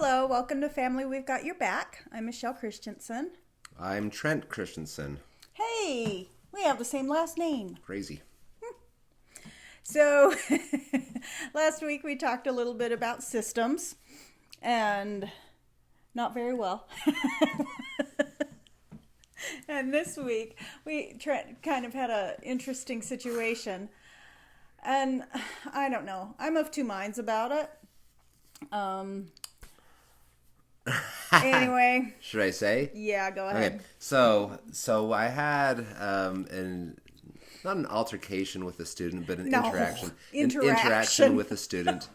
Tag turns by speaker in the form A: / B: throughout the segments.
A: Hello, welcome to Family We've Got Your Back. I'm Michelle Christensen.
B: I'm Trent Christensen.
A: Hey, we have the same last name.
B: Crazy.
A: So, last week we talked a little bit about systems, and not very well. And this week, Trent kind of had an interesting situation, and I don't know. I'm of two minds about it. Anyway.
B: Should I say?
A: Yeah, go ahead.
B: Okay. So I had not an altercation with a student, but an interaction. An interaction with a student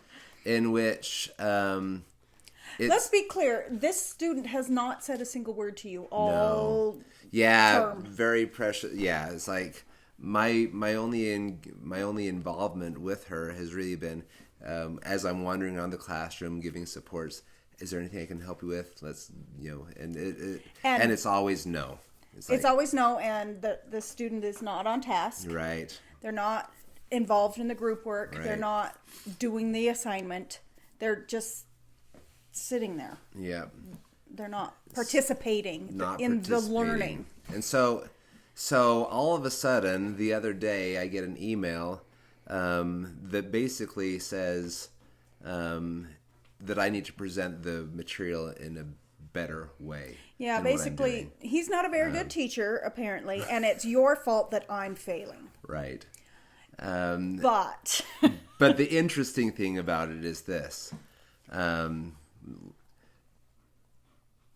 B: in which
A: let's be clear. This student has not said a single word to you all term.
B: Very precious. Yeah, it's like my only involvement with her has really been as I'm wandering around the classroom giving supports. Is there anything I can help you with? And it's always no.
A: It's always no, and the student is not on task.
B: Right.
A: They're not involved in the group work.
B: Right.
A: They're not doing the assignment. They're just sitting there.
B: Yeah.
A: They're not participating in the learning.
B: And so all of a sudden, the other day, I get an email that basically says that I need to present the material in a better way.
A: Yeah, basically, he's not a very good teacher, apparently, and it's your fault that I'm failing.
B: Right.
A: But
B: the interesting thing about it is this.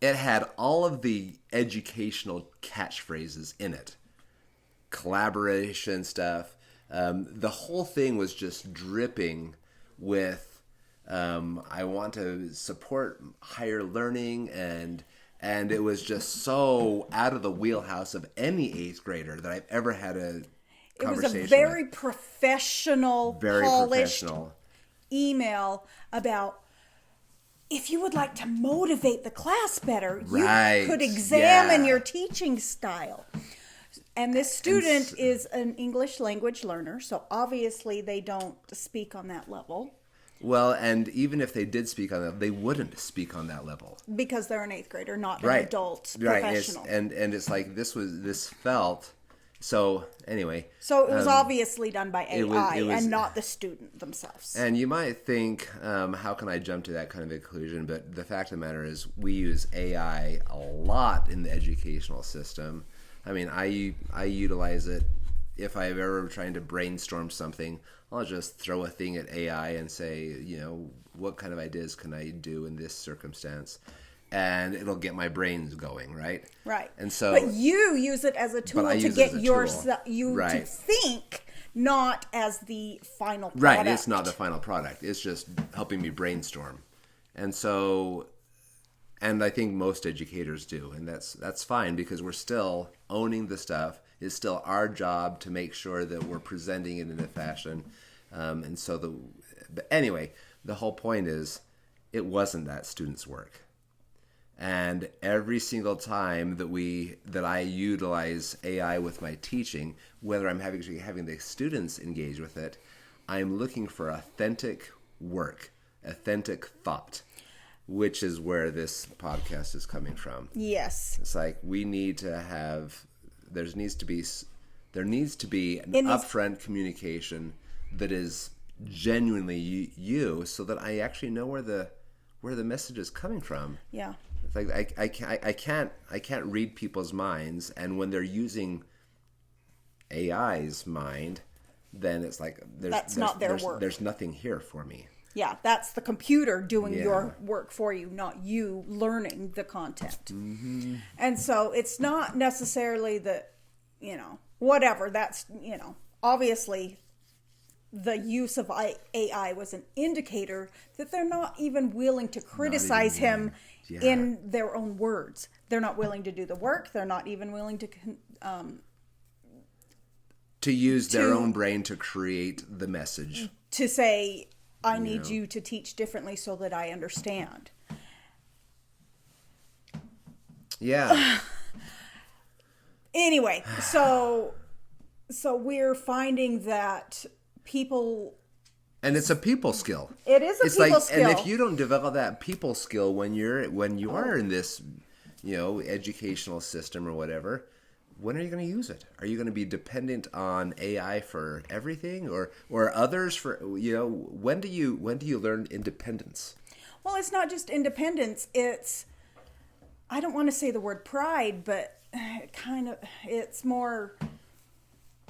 B: It had all of the educational catchphrases in it. Collaboration stuff. The whole thing was just dripping with I want to support higher learning, and it was just so out of the wheelhouse of any 8th grader that I've ever had a conversation with.
A: It was a very professional, polished email about if you would like to motivate the class better, you could examine your teaching style. And this student is an English language learner, so obviously they don't speak on that level.
B: Well, and even if they did speak on that, they wouldn't speak on that level.
A: Because they're an 8th grader, not an adult professional.
B: And it's like this felt, so anyway.
A: So it was obviously done by AI and not the student themselves.
B: And you might think, how can I jump to that kind of a conclusion? But the fact of the matter is we use AI a lot in the educational system. I mean, I utilize it. If I'm ever trying to brainstorm something, I'll just throw a thing at AI and say, what kind of ideas can I do in this circumstance? And it'll get my brains going, right?
A: Right.
B: And so,
A: but you use it as a tool to get to think, not as the final product.
B: Right, it's not the final product. It's just helping me brainstorm. And so, and I think most educators do, and that's fine because we're still owning the stuff. It's still our job to make sure that we're presenting it in a fashion. But anyway, the whole point is it wasn't that student's work. And every single time that I utilize AI with my teaching, whether I'm having the students engage with it, I'm looking for authentic work, authentic thought, which is where this podcast is coming from.
A: Yes.
B: It's like we need to have... There needs to be an upfront communication that is genuinely you, so that I actually know where the message is coming from.
A: Yeah.
B: It's like I can't read people's minds, and when they're using AI's mind, then it's like
A: that's not their work.
B: There's nothing here for me.
A: Yeah, that's the computer doing your work for you, not you learning the content.
B: Mm-hmm.
A: And so it's not necessarily that, whatever. That's, obviously the use of AI was an indicator that they're not even willing to criticize him in their own words. They're not willing to do the work. They're not even willing to use
B: their own brain to create the message.
A: To say... I need you to teach differently so that I understand.
B: Yeah.
A: Anyway, so we're finding that people
B: And it's a people skill.
A: It is a people skill.
B: And if you don't develop that people skill when you are in this, educational system or whatever, when are you going to use it? Are you going to be dependent on AI for everything, or others for when do you learn independence?
A: Well, it's not just independence. It's, I don't want to say the word pride, but it's more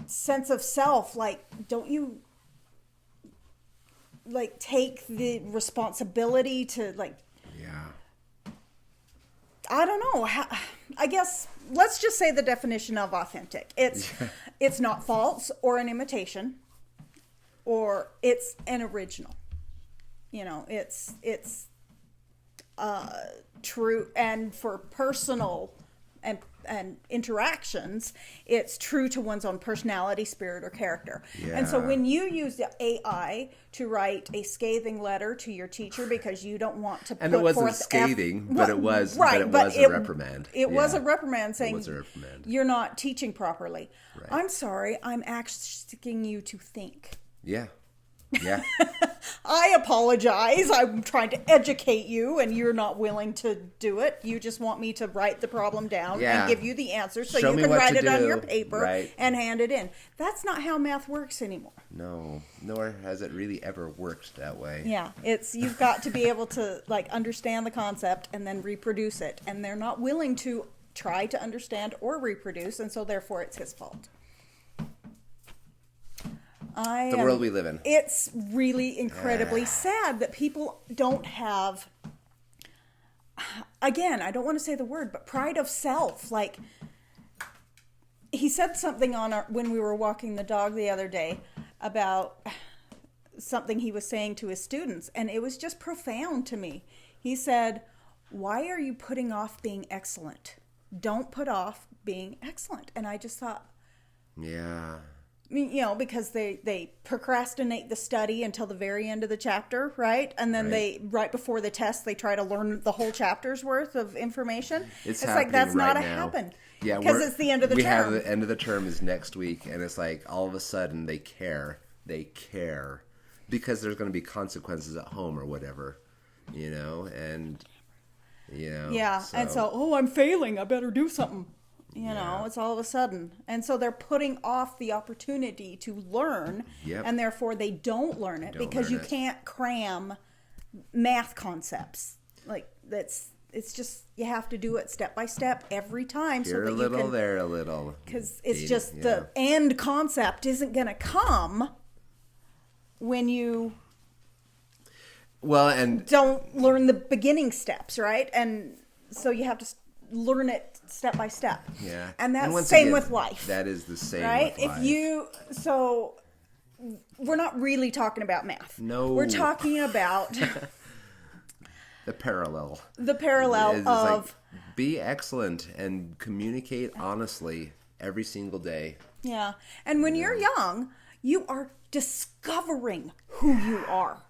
A: sense of self. Like, don't you take the responsibility to I don't know. I guess let's just say the definition of authentic. It's not false or an imitation, or it's an original. It's true, and for personal and interactions, it's true to one's own personality, spirit, or character. Yeah. And so when you use the AI to write a scathing letter to your teacher because you don't want to
B: and it wasn't scathing, but it was a reprimand.
A: It was a reprimand saying you're not teaching properly. Right. I'm sorry, I'm asking you to think.
B: Yeah. Yeah.
A: I apologize. I'm trying to educate you and you're not willing to do it. You just want me to write the problem down and give you the answer so you can write it on your paper and hand it in. That's not how math works anymore.
B: No, nor has it really ever worked that way.
A: Yeah, you've got to be able to understand the concept and then reproduce it. And they're not willing to try to understand or reproduce, and so therefore it's his fault.
B: The world we live in.
A: It's really incredibly sad that people don't have, again, I don't want to say the word, but pride of self. Like, he said something when we were walking the dog the other day about something he was saying to his students, and it was just profound to me. He said, "Why are you putting off being excellent? Don't put off being excellent." And I just thought,
B: yeah.
A: Because they procrastinate the study until the very end of the chapter, right? And then right before the test, they try to learn the whole chapter's worth of information.
B: It's
A: like, that's
B: right
A: not
B: now.
A: happen.
B: Yeah,
A: because it's the end of the term.
B: We have the end of the term is next week, and it's like all of a sudden they care. They care because there's going to be consequences at home or whatever, and
A: Yeah, and so, I'm failing. I better do something. It's all of a sudden. And so they're putting off the opportunity to learn, and therefore they don't learn it because you can't cram math concepts. It's just, you have to do it step by step every time.
B: Here so that a little, you can, there a little.
A: Because it's just the end concept isn't going to come when you don't learn the beginning steps, right? And so you have to learn it step by step.
B: Yeah.
A: And that's the same with life.
B: That is the same
A: right?
B: with life.
A: So we're not really talking about math.
B: No.
A: We're talking about
B: the parallel.
A: The parallel of
B: be excellent and communicate honestly every single day.
A: Yeah. And when you're young, you are discovering who you are.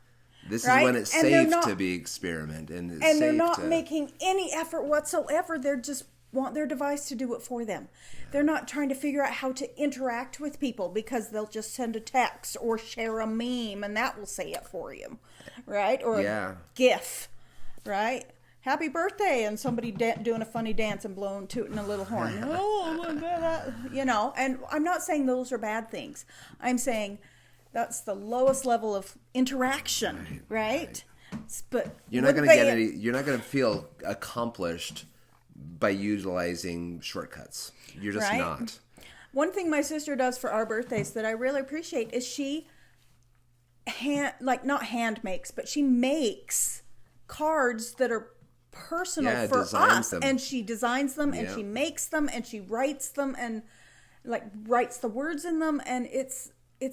B: This is when it's safe to be experiment. And
A: they're not making any effort whatsoever. They just want their device to do it for them. Yeah. They're not trying to figure out how to interact with people because they'll just send a text or share a meme and that will say it for you. Right? Or a GIF. Right? Happy birthday, and somebody doing a funny dance and tooting a little horn. And I'm not saying those are bad things. I'm saying that's the lowest level of interaction, right? But
B: you're not going to get any. You're not going to feel accomplished by utilizing shortcuts. You're just not.
A: One thing my sister does for our birthdays that I really appreciate is she not hand makes, but she makes cards that are personal for us, and she designs them, and she makes them, and she writes them, and writes the words in them, and it's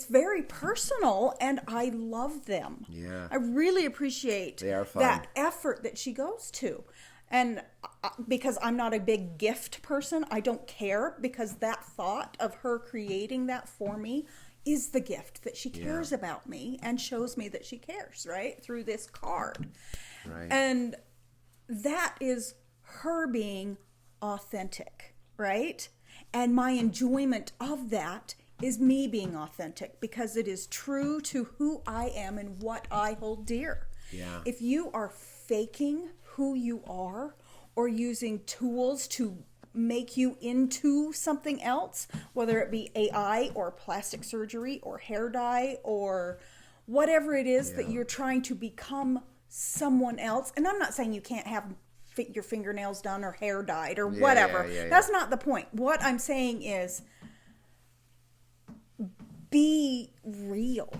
A: very personal, and I love them.
B: Yeah.
A: I really appreciate that effort that she goes to. And because I'm not a big gift person, I don't care, because that thought of her creating that for me is the gift that she cares about me and shows me that she cares, right? Through this card.
B: Right.
A: And that is her being authentic, right? And my enjoyment of that is me being authentic because it is true to who I am and what I hold dear.
B: Yeah.
A: If you are faking who you are or using tools to make you into something else, whether it be AI or plastic surgery or hair dye or whatever it is that you're trying to become someone else. And I'm not saying you can't have your fingernails done or hair dyed or whatever. That's not the point. What I'm saying is be real.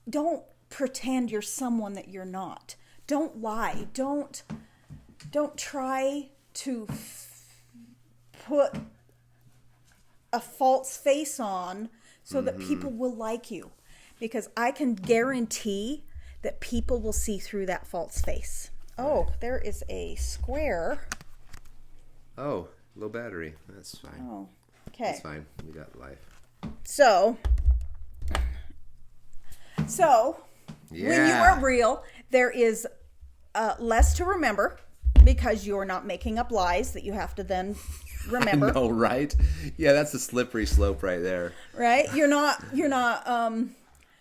A: Don't pretend you're someone that you're not. Don't lie. Don't try to put a false face on so that people will like you. Because I can guarantee that people will see through that false face. Oh, there is a square.
B: Oh, low battery. That's fine.
A: Oh, okay.
B: That's fine. We got life.
A: So when you are real, there is less to remember because you're not making up lies that you have to then remember.
B: I know, right? Yeah, that's a slippery slope right there.
A: Right? You're not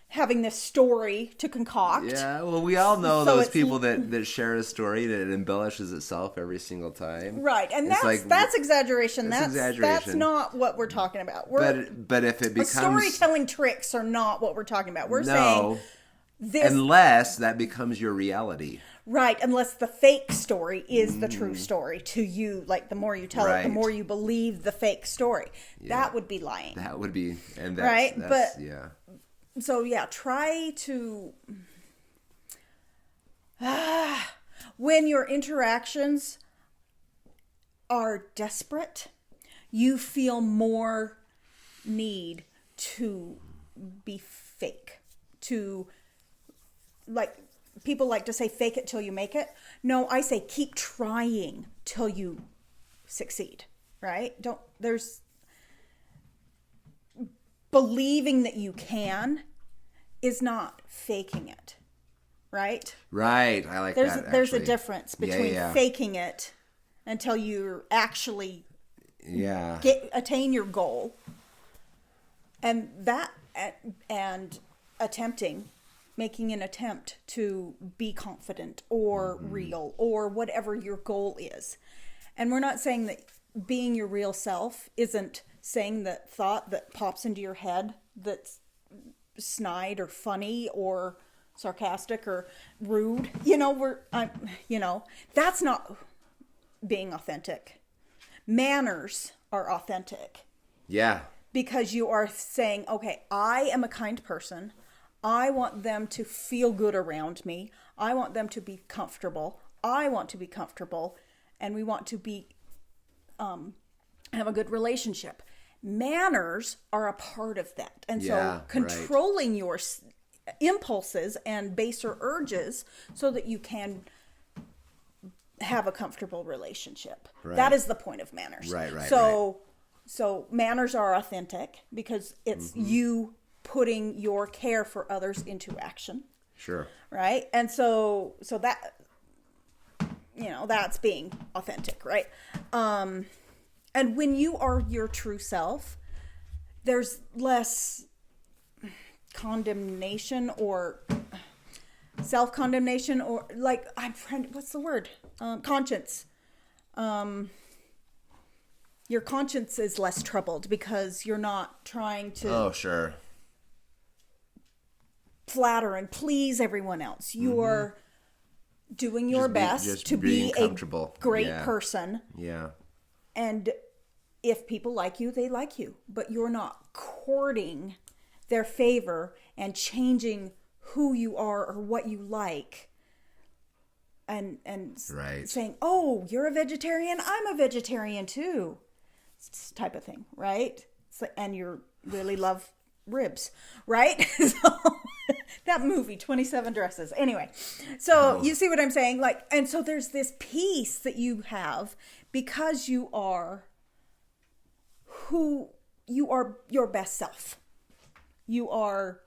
A: having this story to concoct.
B: Yeah, well, we all know those people that share a story that embellishes itself every single time.
A: Right, and that's exaggeration. That's not what we're talking about.
B: But if it becomes
A: storytelling tricks are not what we're talking about. We're saying this,
B: unless that becomes your reality.
A: Right, unless the fake story is the true story to you. Like, the more you tell it, the more you believe the fake story. Yeah. That would be lying.
B: That would be, and that's,
A: right?
B: That's,
A: but
B: yeah.
A: So yeah, try to when your interactions are desperate, you feel more need to be fake. To, like, people like to say fake it till you make it. No, I say keep trying till you succeed, right? There's believing that you can is not faking it, right?
B: Right. I like that.
A: There's a difference between faking it until you actually attain your goal and making an attempt to be confident or real or whatever your goal is. And we're not saying that being your real self isn't saying that thought that pops into your head that's snide or funny or sarcastic or rude. That's not being authentic. Manners are authentic.
B: Yeah.
A: Because you are saying, okay, I am a kind person. I want them to feel good around me. I want them to be comfortable. I want to be comfortable. And we want to be have a good relationship. Manners are a part of that. And so controlling your impulses and baser urges so that you can have a comfortable relationship. Right. That is the point of manners.
B: Right.
A: So manners are authentic because it's you putting your care for others into action.
B: Sure.
A: Right? And so that, that's being authentic, right? And when you are your true self, there's less condemnation or self-condemnation or what's the word? Conscience. Your conscience is less troubled because you're not trying to flatter and please everyone else. You're doing your best to be a great person.
B: Yeah.
A: And if people like you, they like you. But you're not courting their favor and changing who you are or what you like. And saying, oh, you're a vegetarian, I'm a vegetarian too. Type of thing, right? And you really love ribs, right? So, that movie, 27 Dresses. Anyway, so you see what I'm saying? And so there's this peace that you have because you are who you are, your best self. You are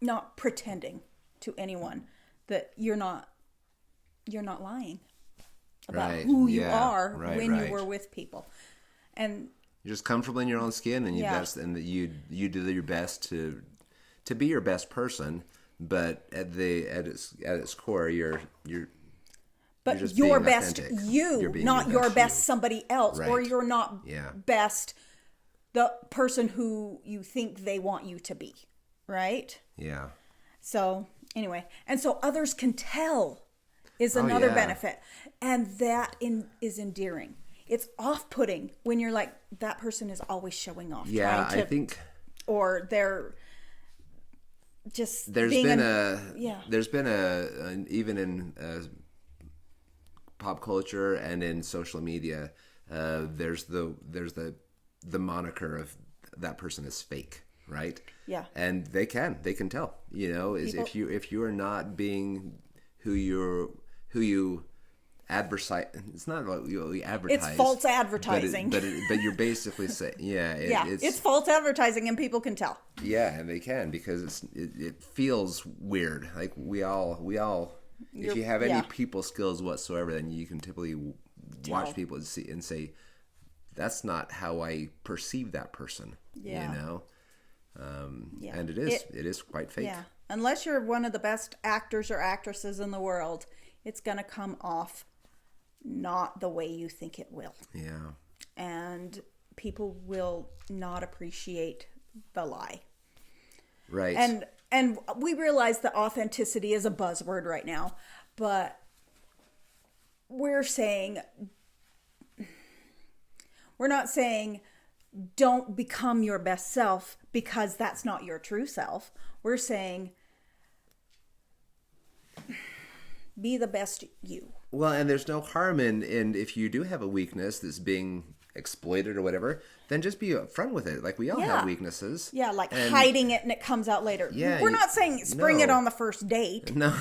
A: not pretending to anyone that you're not lying about who you are when you were with people. And
B: You're just comfortable in your own skin, and that you do your best to be your best person. But at its core, you're just
A: your
B: being
A: best
B: authentic.
A: you, not your best somebody else,
B: right.
A: or you're not best the person who you think they want you to be, right?
B: Yeah.
A: So anyway, and so others can tell is another benefit, and that is endearing. It's off-putting when you're like, that person is always showing off.
B: Yeah, I think,
A: or they're just
B: there's been even in pop culture and in social media, there's the moniker of that person is fake, right?
A: Yeah.
B: And they can tell, if you are not being who you advertise. It's not what you advertise.
A: It's false advertising.
B: But you're basically saying,
A: it's false advertising, and people can tell.
B: Yeah, and they can, because it feels weird. Like we all. If you have any people skills whatsoever, then you can typically watch people and say, that's not how I perceive that person.
A: Yeah.
B: And it is quite fake.
A: Yeah. Unless you're one of the best actors or actresses in the world, it's going to come off not the way you think it will.
B: Yeah.
A: And people will not appreciate the lie.
B: Right.
A: And we realize that authenticity is a buzzword right now, but we're not saying don't become your best self, because that's not your true self. We're saying be the best you.
B: Well, and there's no harm in if you do have a weakness that's being exploited or whatever, then just be upfront with it. Like, we all have weaknesses.
A: Yeah, like hiding it and it comes out later.
B: Yeah,
A: we're not saying spring it on the first date.
B: No.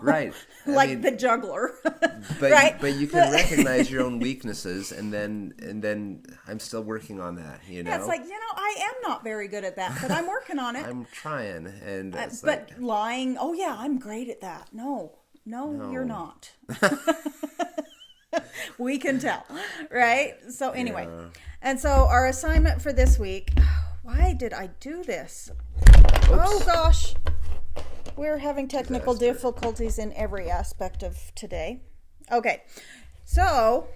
B: Right.
A: Like the juggler.
B: But
A: right?
B: But you can recognize your own weaknesses, and then I'm still working on that,
A: Yeah, it's like, I am not very good at that, but I'm working on it.
B: I'm trying, and
A: but lying, I'm great at that. No, you're not. We can tell, right? So anyway, and so our assignment for this week, why did I do this? Oops. Oh gosh, we're having technical difficulties in every aspect of today. Okay, so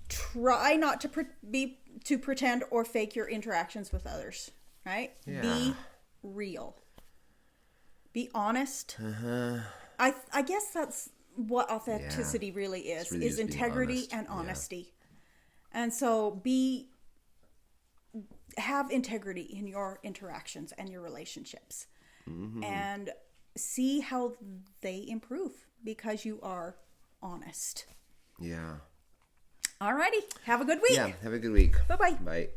A: try not to pretend or fake your interactions with others, right?
B: Yeah.
A: Be real. Be honest. I guess that's what authenticity really is integrity and honesty. And so have integrity in your interactions and your relationships, and see how they improve because you are honest.
B: Yeah.
A: Alrighty. Have a good week.
B: Yeah, have a good week.
A: Bye-bye.
B: Bye.